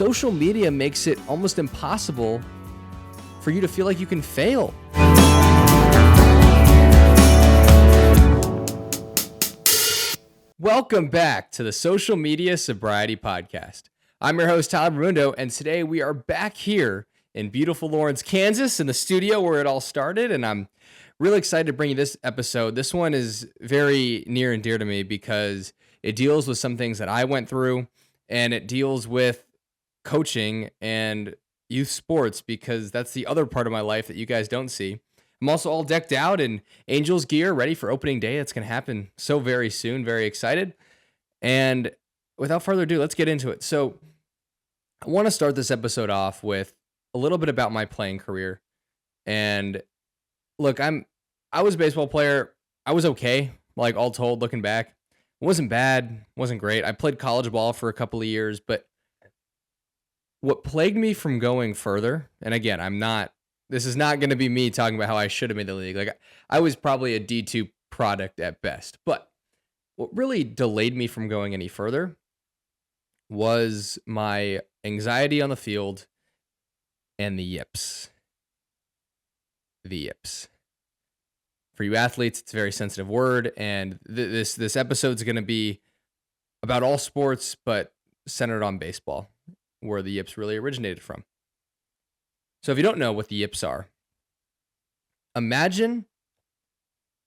social media makes it almost impossible for you to feel like you can fail. Welcome back to the Social Media Sobriety Podcast. I'm your host, Tyler Brundo, and today we are back here in beautiful Lawrence, Kansas, in the studio where it all started, and I'm really excited to bring you this episode. This one is very near and dear to me because it deals with some things that I went through, and it deals with coaching and youth sports because that's the other part of my life that you guys don't see. I'm also all decked out in Angels gear, ready for opening day. That's going to happen so very soon. Very excited. And without further ado, let's get into it. So I want to start this episode off with a little bit about my playing career. And look, I was a baseball player. I was okay, like all told, looking back. It wasn't bad, wasn't great. I played college ball for a couple of years, but what plagued me from going further, and again, this is not going to be me talking about how I should have made the league. Like I was probably a D2 product at best, but what really delayed me from going any further was my anxiety on the field and the yips. The yips. For you athletes, it's a very sensitive word, and this episode's going to be about all sports, but centered on baseball, where the yips really originated from. So if you don't know what the yips are, imagine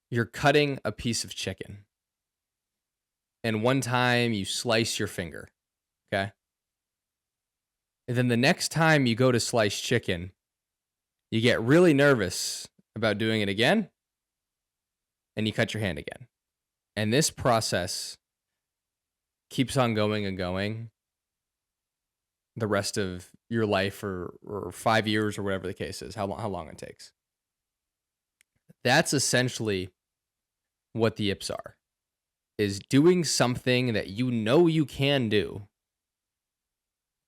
you're cutting a piece of chicken, and one time you slice your finger, okay? And then the next time you go to slice chicken, you get really nervous about doing it again, and you cut your hand again. And this process keeps on going and going the rest of your life or 5 years or whatever the case is, how long it takes. That's essentially what the yips are, is doing something that you know you can do,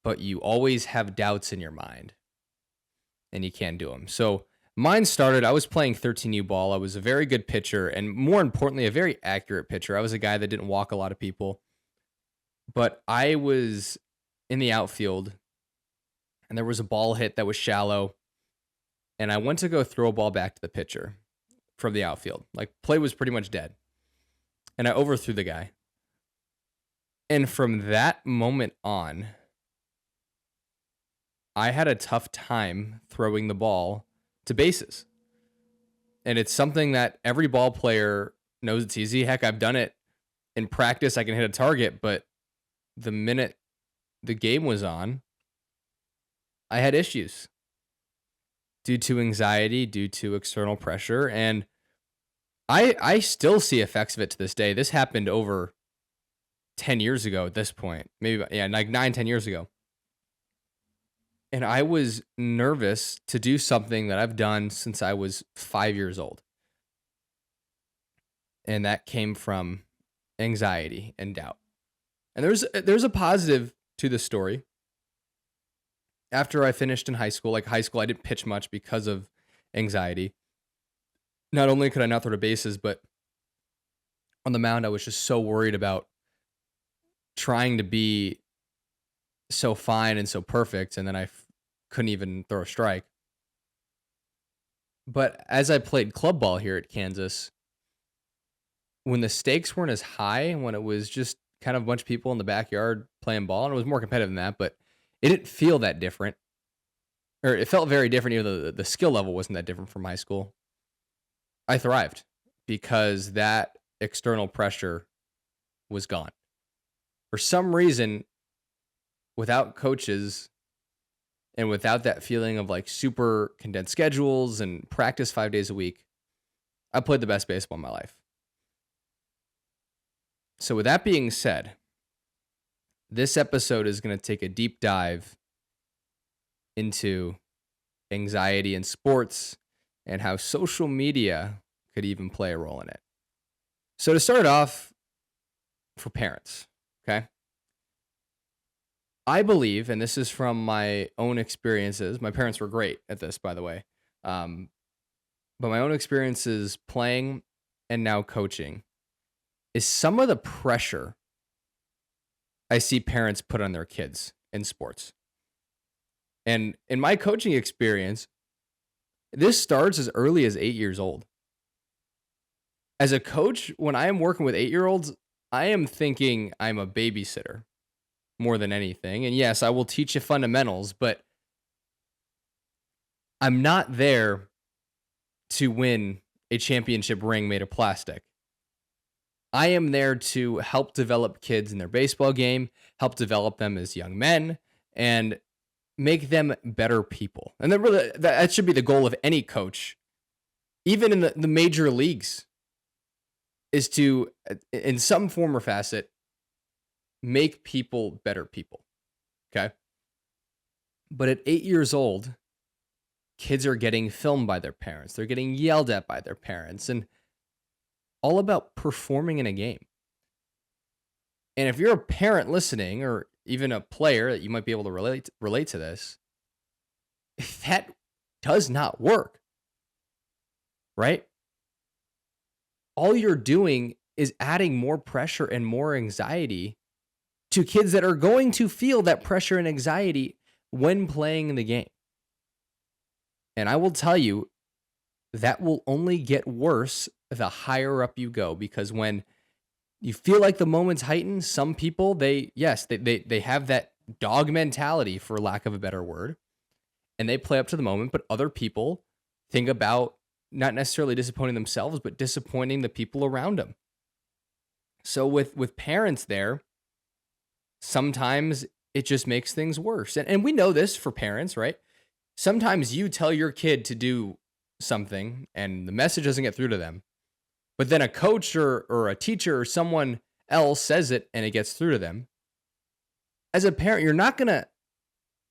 but you always have doubts in your mind and you can't do them. So mine started, I was playing 13U ball. I was a very good pitcher and more importantly, a very accurate pitcher. I was a guy that didn't walk a lot of people, but I was in the outfield and there was a ball hit that was shallow and I went to go throw a ball back to the pitcher from the outfield. Like play was pretty much dead and I overthrew the guy. And from that moment on, I had a tough time throwing the ball to bases. And it's something that every ball player knows it's easy. Heck, I've done it in practice. I can hit a target, but the minute the game was on, I had issues due to anxiety, due to external pressure. And I still see effects of it to this day. This happened over 10 years ago at this point, maybe, like 9-10 years ago. And I was nervous to do something that I've done since I was 5 years old. And that came from anxiety and doubt. And there's a positive to the story. After I finished in high school, I didn't pitch much because of anxiety. Not only could I not throw to bases, but on the mound, I was just so worried about trying to be so fine and so perfect, and then I couldn't even throw a strike. But as I played club ball here at Kansas, when the stakes weren't as high, when it was just kind of a bunch of people in the backyard playing ball, and it was more competitive than that, but it didn't feel that different. Or it felt very different, even though the skill level wasn't that different from high school. I thrived because that external pressure was gone. For some reason, without coaches and without that feeling of like super condensed schedules and practice 5 days a week, I played the best baseball in my life. So with that being said, this episode is going to take a deep dive into anxiety in sports and how social media could even play a role in it. So to start off, for parents, okay? I believe, and this is from my own experiences, my parents were great at this, by the way, but my own experiences playing and now coaching is some of the pressure I see parents put on their kids in sports. And in my coaching experience, this starts as early as 8 years old. As a coach, when I am working with 8-year-olds, I am thinking I'm a babysitter more than anything. And yes, I will teach you fundamentals, but I'm not there to win a championship ring made of plastic. I am there to help develop kids in their baseball game, help develop them as young men, and make them better people. And that should be the goal of any coach, even in the major leagues, is to, in some form or facet, make people better people. Okay. But at 8 years old, kids are getting filmed by their parents. They're getting yelled at by their parents, and all about performing in a game. And if you're a parent listening, or even a player that you might be able to relate to this, that does not work, right? All you're doing is adding more pressure and more anxiety to kids that are going to feel that pressure and anxiety when playing the game. And I will tell you, that will only get worse the higher up you go, because when you feel like the moment's heightened, some people, they have that dog mentality, for lack of a better word, and they play up to the moment. But other people think about not necessarily disappointing themselves, but disappointing the people around them. So with parents there, sometimes it just makes things worse. And we know this for parents, right? Sometimes you tell your kid to do something and the message doesn't get through to them. But then a coach or a teacher or someone else says it and it gets through to them. As a parent, you're not going to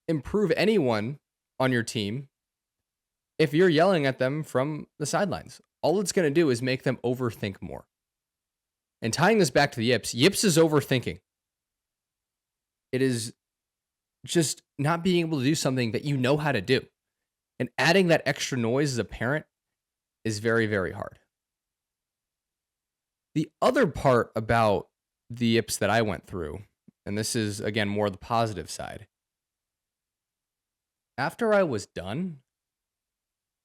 improve anyone on your team if you're yelling at them from the sidelines. All it's going to do is make them overthink more. And tying this back to the yips is overthinking. It is just not being able to do something that you know how to do. And adding that extra noise as a parent is very, very hard. The other part about the yips that I went through, and this is, again, more the positive side. After I was done,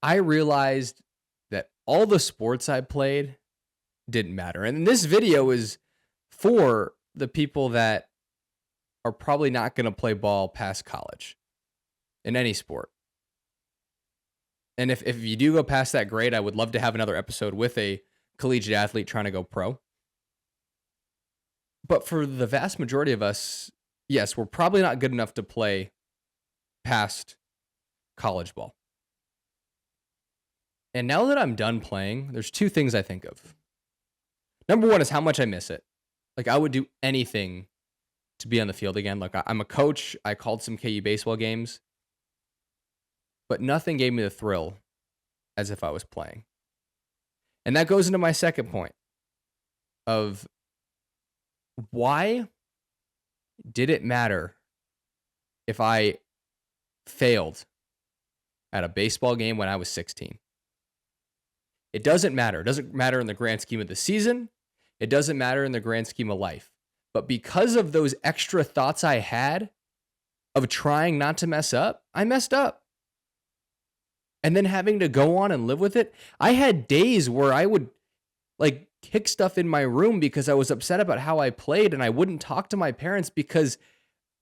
I realized that all the sports I played didn't matter. And this video is for the people that are probably not going to play ball past college in any sport. And if you do go past that grade, I would love to have another episode with a collegiate athlete trying to go pro. But for the vast majority of us, yes, we're probably not good enough to play past college ball. And now that I'm done playing, there's two things I think of. Number one is how much I miss it. Like, I would do anything to be on the field again. Like, I'm a coach. I called some KU baseball games, but nothing gave me the thrill as if I was playing. And that goes into my second point of why did it matter if I failed at a baseball game when I was 16? It doesn't matter. It doesn't matter in the grand scheme of the season. It doesn't matter in the grand scheme of life. But because of those extra thoughts I had of trying not to mess up, I messed up. And then having to go on and live with it. I had days where I would like kick stuff in my room because I was upset about how I played, and I wouldn't talk to my parents because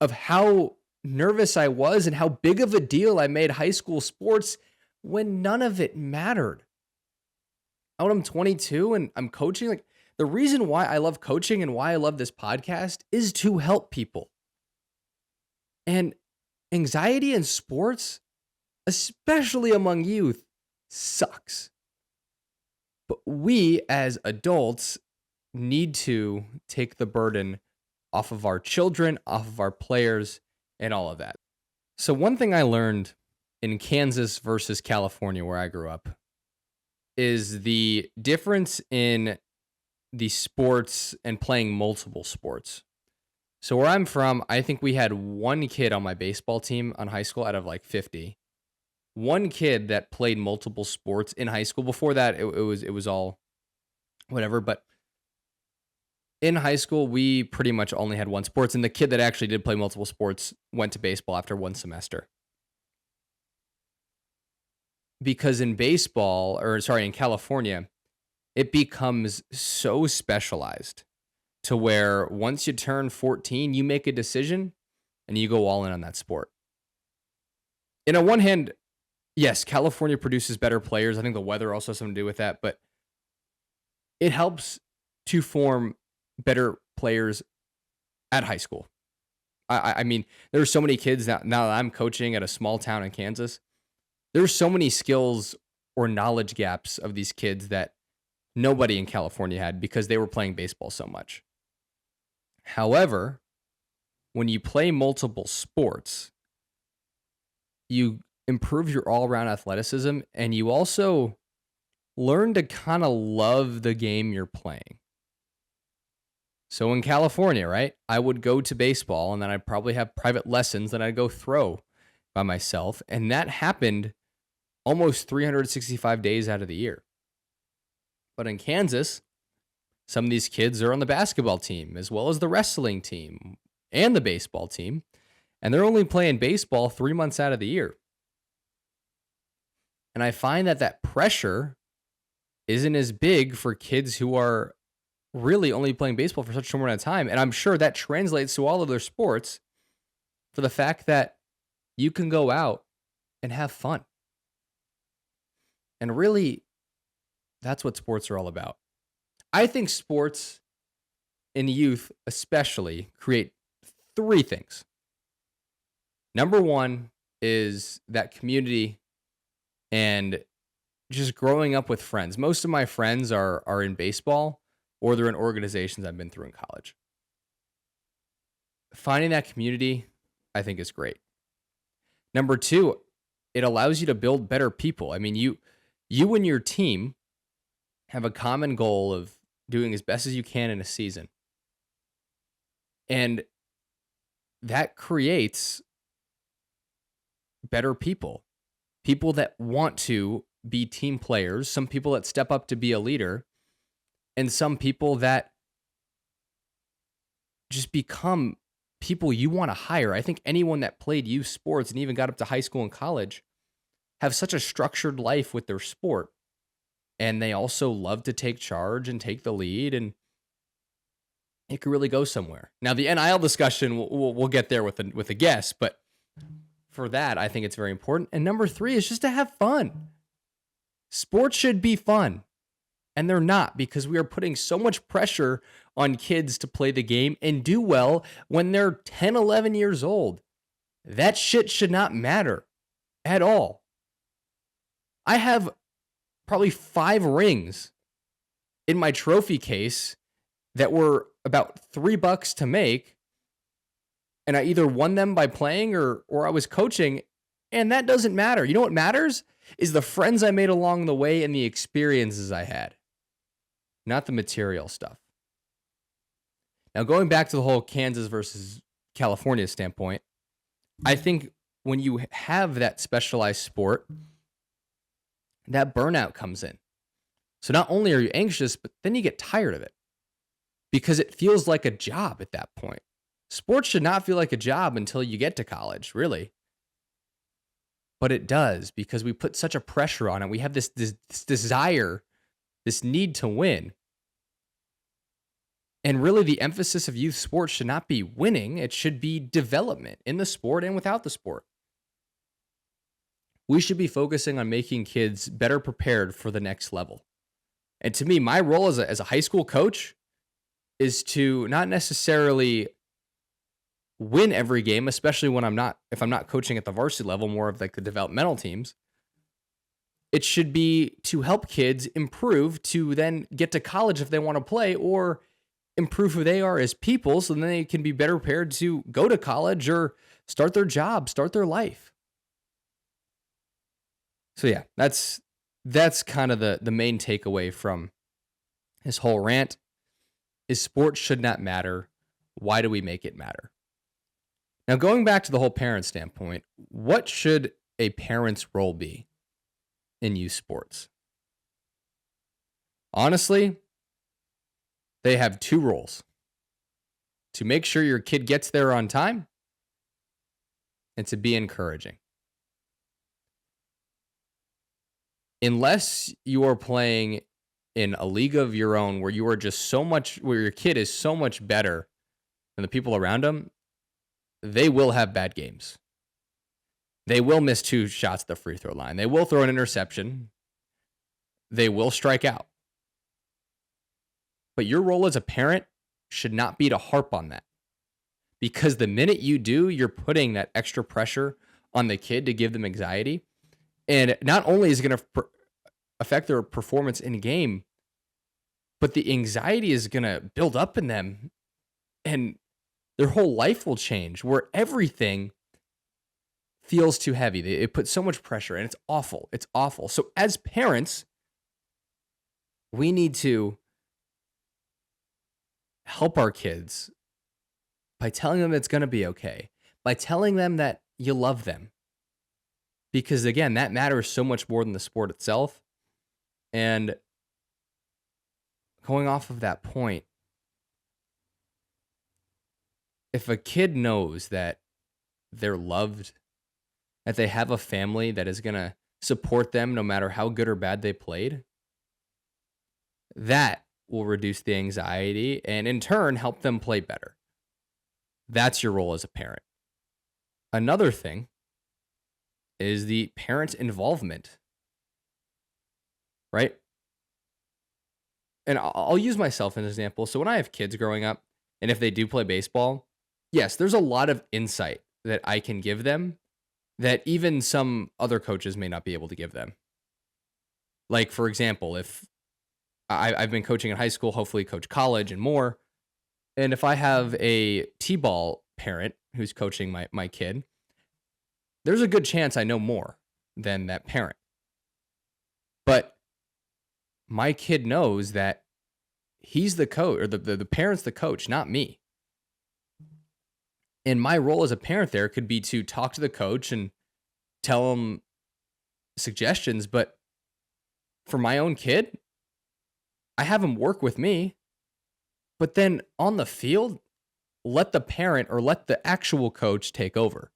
of how nervous I was and how big of a deal I made high school sports when none of it mattered. Now I'm 22 and I'm coaching. Like, the reason why I love coaching and why I love this podcast is to help people. And anxiety in sports, especially among youth, sucks. But we as adults need to take the burden off of our children, off of our players, and all of that. So one thing I learned in Kansas versus California, where I grew up, is the difference in the sports and playing multiple sports. So where I'm from, I think we had one kid on my baseball team on high school out of like 50. One kid that played multiple sports in high school. Before that, it was all whatever. But in high school, we pretty much only had one sports. And the kid that actually did play multiple sports went to baseball after one semester. because in baseball, or sorry, in California, it becomes so specialized to where once you turn 14, you make a decision and you go all in on that sport. And on one hand, yes, California produces better players. I think the weather also has something to do with that, but it helps to form better players at high school. I mean, there's so many kids now that I'm coaching at a small town in Kansas. There's so many skills or knowledge gaps of these kids that nobody in California had because they were playing baseball so much. However, when you play multiple sports, you improve your all-around athleticism and you also learn to kind of love the game you're playing. So in California, right, I would go to baseball and then I'd probably have private lessons that I'd go throw by myself. And that happened almost 365 days out of the year. But in Kansas, some of these kids are on the basketball team as well as the wrestling team and the baseball team. And they're only playing baseball 3 months out of the year. And I find that pressure isn't as big for kids who are really only playing baseball for such a short amount of time. And I'm sure that translates to all of their sports for the fact that you can go out and have fun. And really, that's what sports are all about. I think sports in youth especially create three things. Number one is that community and just growing up with friends. Most of my friends are in baseball or they're in organizations I've been through in college. Finding that community, I think, is great. Number two, it allows you to build better people. I mean, you and your team have a common goal of doing as best as you can in a season. And that creates better people that want to be team players, some people that step up to be a leader, and some people that just become people you want to hire. I think anyone that played youth sports and even got up to high school and college have such a structured life with their sport. And they also love to take charge and take the lead, and it could really go somewhere. Now, the NIL discussion, we'll get there with a guest, but for that, I think it's very important. And number three is just to have fun. Sports should be fun, and they're not, because we are putting so much pressure on kids to play the game and do well when they're 10, 11 years old. That shit should not matter at all. I have probably 5 rings in my trophy case that were about $3 to make, and I either won them by playing or I was coaching, and that doesn't matter. You know what matters is the friends I made along the way and the experiences I had, not the material stuff. Now, going back to the whole Kansas versus California standpoint, I think when you have that specialized sport, that burnout comes in. So not only are you anxious, but then you get tired of it because it feels like a job at that point. Sports should not feel like a job until you get to college, really. But it does, because we put such a pressure on it. We have this desire, this need to win. And really, the emphasis of youth sports should not be winning. It should be development in the sport and without the sport. We should be focusing on making kids better prepared for the next level. And to me, my role as a high school coach is to not necessarily win every game, especially when if I'm not coaching at the varsity level, more of like the developmental teams. It should be to help kids improve to then get to college if they want to play, or improve who they are as people so then they can be better prepared to go to college or start their job, start their life. So yeah, that's kind of the main takeaway from this whole rant is sports should not matter. Why do we make it matter? Now, going back to the whole parent standpoint, what should a parent's role be in youth sports? Honestly, they have 2 roles: to make sure your kid gets there on time and to be encouraging. Unless you are playing in a league of your own where you are just so much, where your kid is so much better than the people around them, they will have bad games. They will miss 2 shots at the free throw line. They will throw an interception. They will strike out. But your role as a parent should not be to harp on that. Because the minute you do, you're putting that extra pressure on the kid to give them anxiety. And not only is it going to affect their performance in game, but the anxiety is going to build up in them and their whole life will change where everything feels too heavy. It puts so much pressure and it's awful. It's awful. So as parents, we need to help our kids by telling them it's going to be okay, by telling them that you love them. Because again, that matters so much more than the sport itself. And going off of that point, if a kid knows that they're loved, that they have a family that is going to support them no matter how good or bad they played, that will reduce the anxiety and in turn help them play better. That's your role as a parent. Another thing is the parent's involvement, right? And I'll use myself as an example. So when I have kids growing up, and if they do play baseball, yes, there's a lot of insight that I can give them that even some other coaches may not be able to give them. Like, for example, if I've been coaching in high school, hopefully coach college and more. And if I have a T-ball parent who's coaching my kid, there's a good chance I know more than that parent. But my kid knows that he's the coach, or the parent's the coach, not me. And my role as a parent there could be to talk to the coach and tell him suggestions. But for my own kid, I have him work with me. But then on the field, let the parent or let the actual coach take over.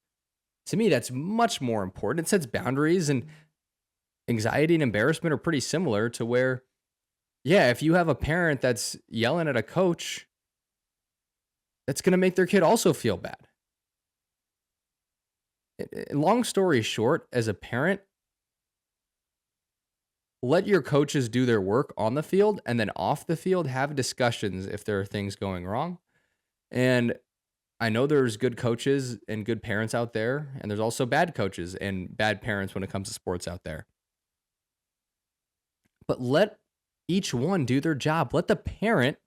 To me, that's much more important. It sets boundaries, and anxiety and embarrassment are pretty similar to where, yeah, if you have a parent that's yelling at a coach, that's going to make their kid also feel bad. Long story short, as a parent, let your coaches do their work on the field, and then off the field, have discussions if there are things going wrong. And I know there's good coaches and good parents out there, and there's also bad coaches and bad parents when it comes to sports out there. But let each one do their job. Let the parent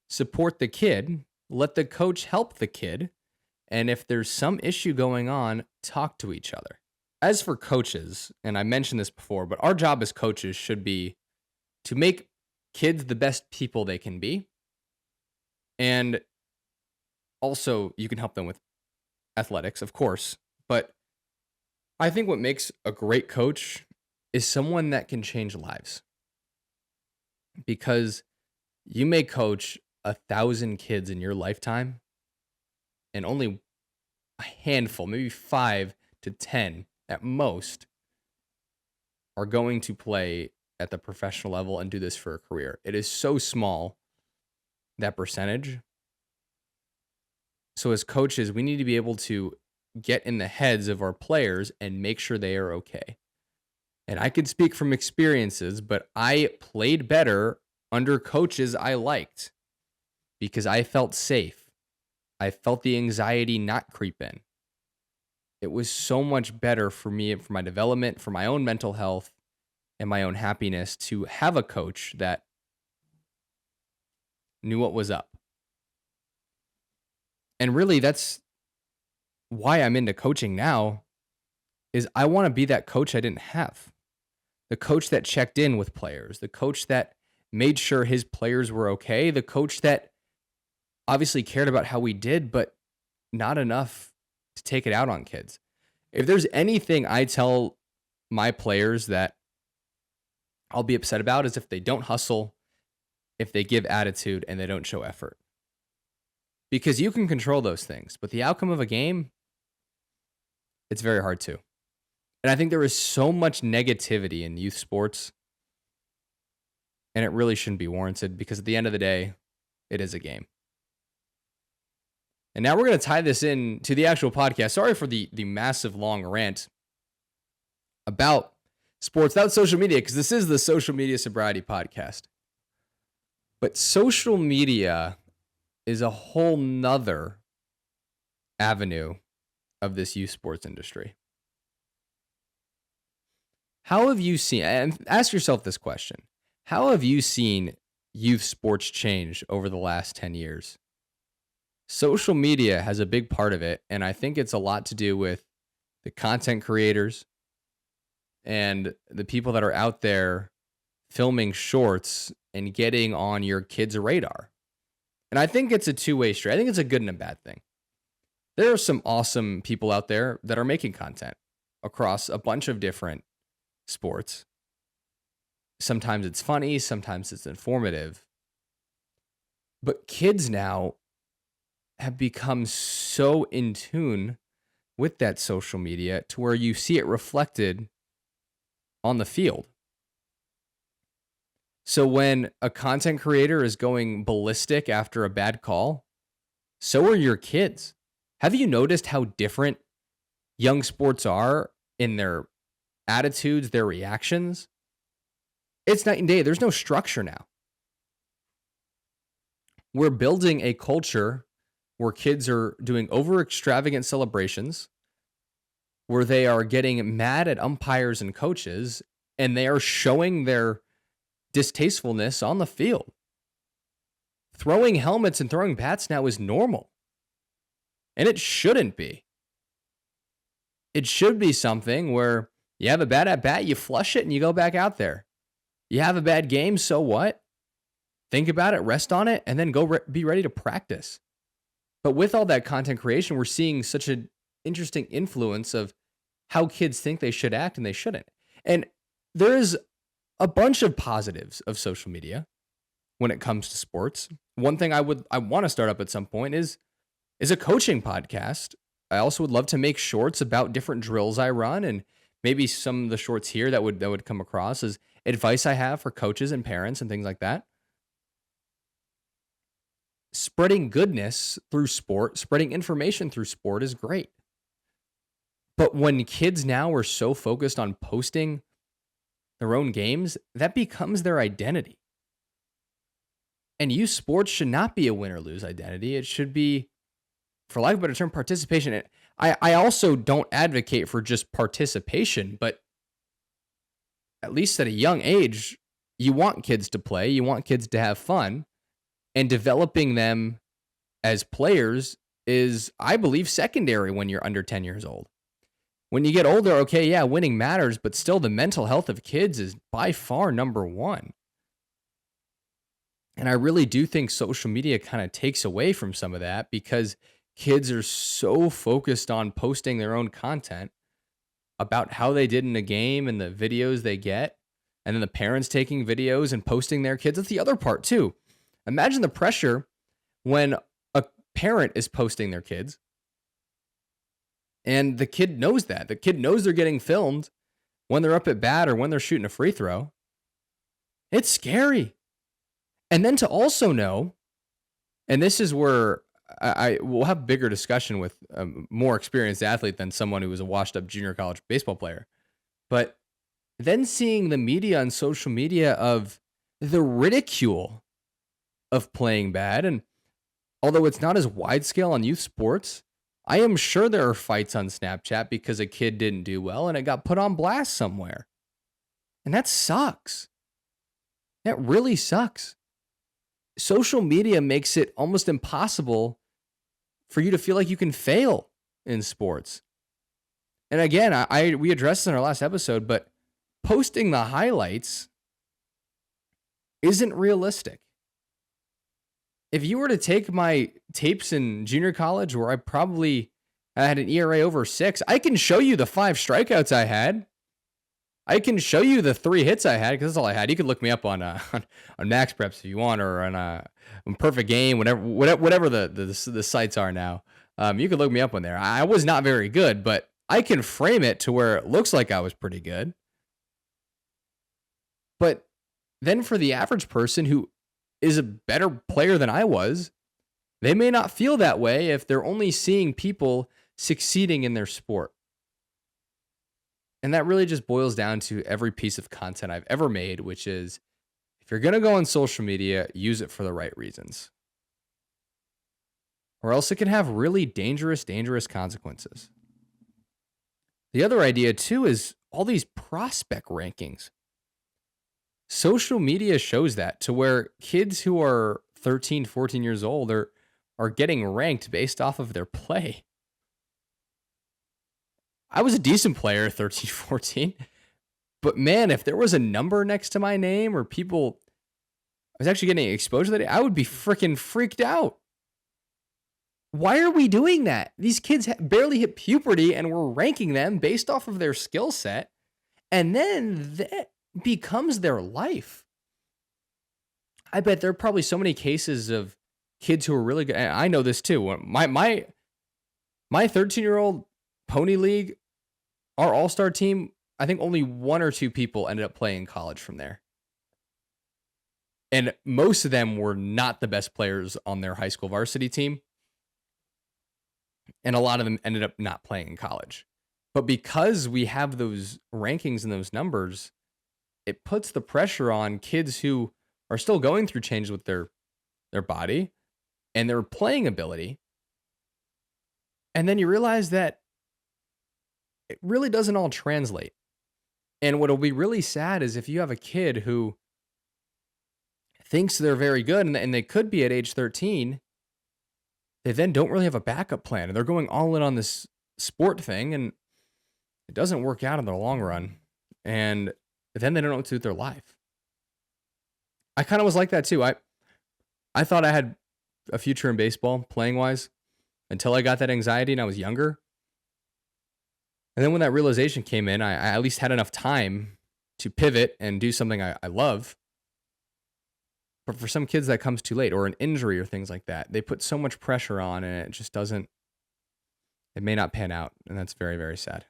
support the kid. Let the coach help the kid. And if there's some issue going on, talk to each other. As for coaches, and I mentioned this before, but our job as coaches should be to make kids the best people they can be. And also, you can help them with athletics, of course. But I think what makes a great coach is someone that can change lives. Because you may coach 1,000 kids in your lifetime, and only a handful, maybe 5 to 10 at most, are going to play at the professional level and do this for a career. It is so small, that percentage. So as coaches, we need to be able to get in the heads of our players and make sure they are okay. And I can speak from experiences, but I played better under coaches I liked because I felt safe. I felt the anxiety not creep in. It was so much better for me, for my development, for my own mental health, and my own happiness to have a coach that knew what was up. And really, that's why I'm into coaching now, is I want to be that coach I didn't have. The coach that checked in with players, the coach that made sure his players were okay, the coach that obviously cared about how we did, but not enough to take it out on kids. If there's anything I tell my players that I'll be upset about, is if they don't hustle, if they give attitude, and they don't show effort. Because you can control those things, but the outcome of a game, it's very hard to. And I think there is so much negativity in youth sports, and it really shouldn't be warranted because at the end of the day, it is a game. And now we're going to tie this in to the actual podcast. Sorry for the massive long rant about sports without social media, because this is the Social Media Sobriety Podcast. But social media is a whole nother avenue of this youth sports industry. How have you seen, and ask yourself this question, how have you seen youth sports change over the last 10 years? Social media has a big part of it, and I think it's a lot to do with the content creators and the people that are out there filming shorts and getting on your kids' radar. And I think it's a two-way street. I think it's a good and a bad thing. There are some awesome people out there that are making content across a bunch of different sports. Sometimes it's funny, sometimes it's informative. But kids now have become so in tune with that social media to where you see it reflected on the field. So when a content creator is going ballistic after a bad call, so are your kids. Have you noticed how different young sports are in their attitudes, their reactions? It's night and day. There's no structure now. We're building a culture where kids are doing over extravagant celebrations, where they are getting mad at umpires and coaches, and they are showing their distastefulness on the field. Throwing helmets and throwing bats now is normal. And it shouldn't be. It should be something where you have a bad at bat, you flush it, and you go back out there. You have a bad game, so what? Think about it, rest on it, and then go be ready to practice. But with all that content creation, we're seeing such an interesting influence of how kids think they should act and they shouldn't. And there is a bunch of positives of social media when it comes to sports. One thing I want to start up at some point is a coaching podcast. I also would love to make shorts about different drills I run, and maybe some of the shorts here that would come across as advice I have for coaches and parents and things like that. Spreading goodness through sport, spreading information through sport is great. But when kids now are so focused on posting their own games, that becomes their identity. And youth sports should not be a win or lose identity. It should be, for lack of a better term, participation. And I also don't advocate for just participation, but at least at a young age, you want kids to play, you want kids to have fun, and developing them as players is, I believe, secondary when you're under 10 years old. When you get older, okay, yeah, winning matters, but still the mental health of kids is by far number one. And I really do think social media kind of takes away from some of that because kids are so focused on posting their own content about how they did in a game and the videos they get, and then the parents taking videos and posting their kids. That's the other part too. Imagine the pressure when a parent is posting their kids and the kid knows that. The kid knows they're getting filmed when they're up at bat or when they're shooting a free throw. It's scary. And then to also know, and this is where I will have a bigger discussion with a more experienced athlete than someone who was a washed up junior college baseball player. But then seeing the media on social media of the ridicule of playing bad. And although it's not as wide scale on youth sports, I am sure there are fights on Snapchat because a kid didn't do well and it got put on blast somewhere. And that sucks. That really sucks. Social media makes it almost impossible for you to feel like you can fail in sports. And again, we addressed this in our last episode, but posting the highlights isn't realistic. If you were to take my tapes in junior college where I had an ERA over 6, I can show you the 5 strikeouts I had. I can show you the 3 hits I had because that's all I had. You can look me up on Max Preps if you want, or on Perfect Game, whatever the sites are now. You can look me up on there. I was not very good, but I can frame it to where it looks like I was pretty good. But then for the average person who is a better player than I was, they may not feel that way if they're only seeing people succeeding in their sport. And that really just boils down to every piece of content I've ever made, which is if you're going to go on social media, use it for the right reasons. Or else it can have really dangerous consequences. The other idea too is all these prospect rankings. Social media shows that to where kids who are 13, 14 years old are getting ranked based off of their play. I was a decent player at 13, 14. But man, if there was a number next to my name or people I was actually getting exposure that day, I would be freaking freaked out. Why are we doing that? These kids barely hit puberty and we're ranking them based off of their skill set. And then that becomes their life. I bet there are probably so many cases of kids who are really good. And I know this too. My 13-year-old Pony League, our all-star team, I think only 1 or 2 people ended up playing college from there. And most of them were not the best players on their high school varsity team. And a lot of them ended up not playing in college. But because we have those rankings and those numbers, it puts the pressure on kids who are still going through changes with their body and their playing ability. And then you realize that it really doesn't all translate. And what'll be really sad is if you have a kid who thinks they're very good and they could be at age 13, they then don't really have a backup plan and they're going all in on this sport thing and it doesn't work out in the long run. And then they don't know what to do with their life. I kind of was like that too. I thought I had a future in baseball playing wise until I got that anxiety and I was younger. And then when that realization came in, I at least had enough time to pivot and do something I love. But for some kids, that comes too late, or an injury or things like that. They put so much pressure on and it just doesn't, it may not pan out. And that's very, very sad.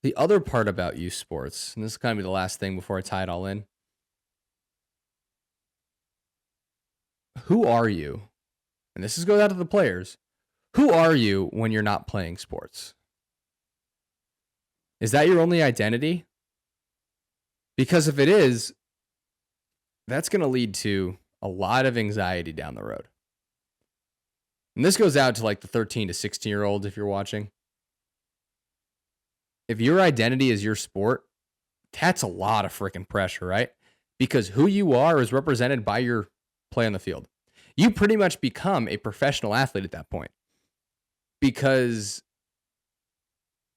The other part about youth sports, and this is kind of be the last thing before I tie it all in. Who are you? And this goes out to the players. Who are you when you're not playing sports? Is that your only identity? Because if it is, that's going to lead to a lot of anxiety down the road. And this goes out to like the 13 to 16-year-olds if you're watching. If your identity is your sport, that's a lot of freaking pressure, right? Because who you are is represented by your play on the field. You pretty much become a professional athlete at that point. Because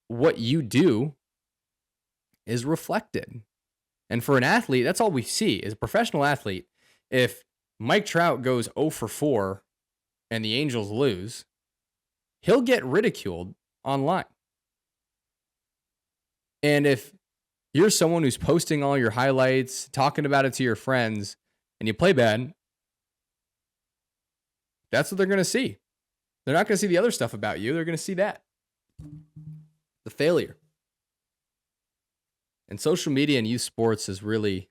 what you do is reflected. And for an athlete, that's all we see is a professional athlete. If Mike Trout goes 0 for 4 and the Angels lose, he'll get ridiculed online. And if you're someone who's posting all your highlights, talking about it to your friends, and you play bad, that's what they're going to see. They're not going to see the other stuff about you. They're going to see that. The failure. And social media and youth sports has really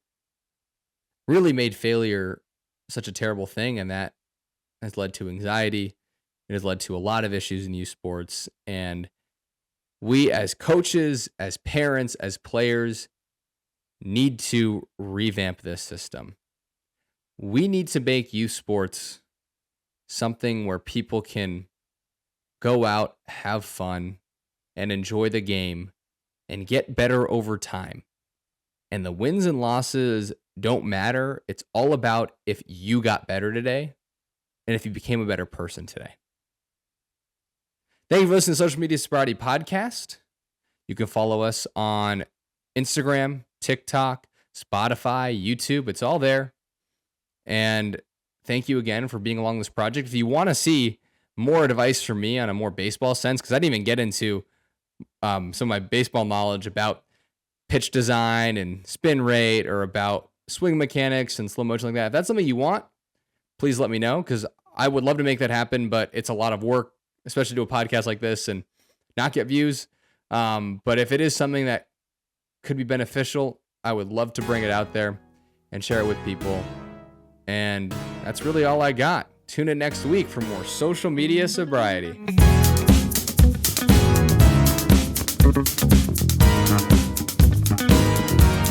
made failure such a terrible thing, and that has led to anxiety. It has led to a lot of issues in youth sports, and we as coaches, as parents, as players need to revamp this system. We need to make youth sports something where people can go out, have fun, and enjoy the game and get better over time. And the wins and losses don't matter. It's all about if you got better today and if you became a better person today. Thank you for listening to Social Media Sobriety Podcast. You can follow us on Instagram, TikTok, Spotify, YouTube. It's all there. And thank you again for being along this project. If you want to see more advice from me on a more baseball sense, because I didn't even get into some of my baseball knowledge about pitch design and spin rate or about swing mechanics and slow motion like that. If that's something you want, please let me know because I would love to make that happen, but it's a lot of work, especially to do a podcast like this and not get views. But if it is something that could be beneficial, I would love to bring it out there and share it with people. And that's really all I got. Tune in next week for more social media sobriety.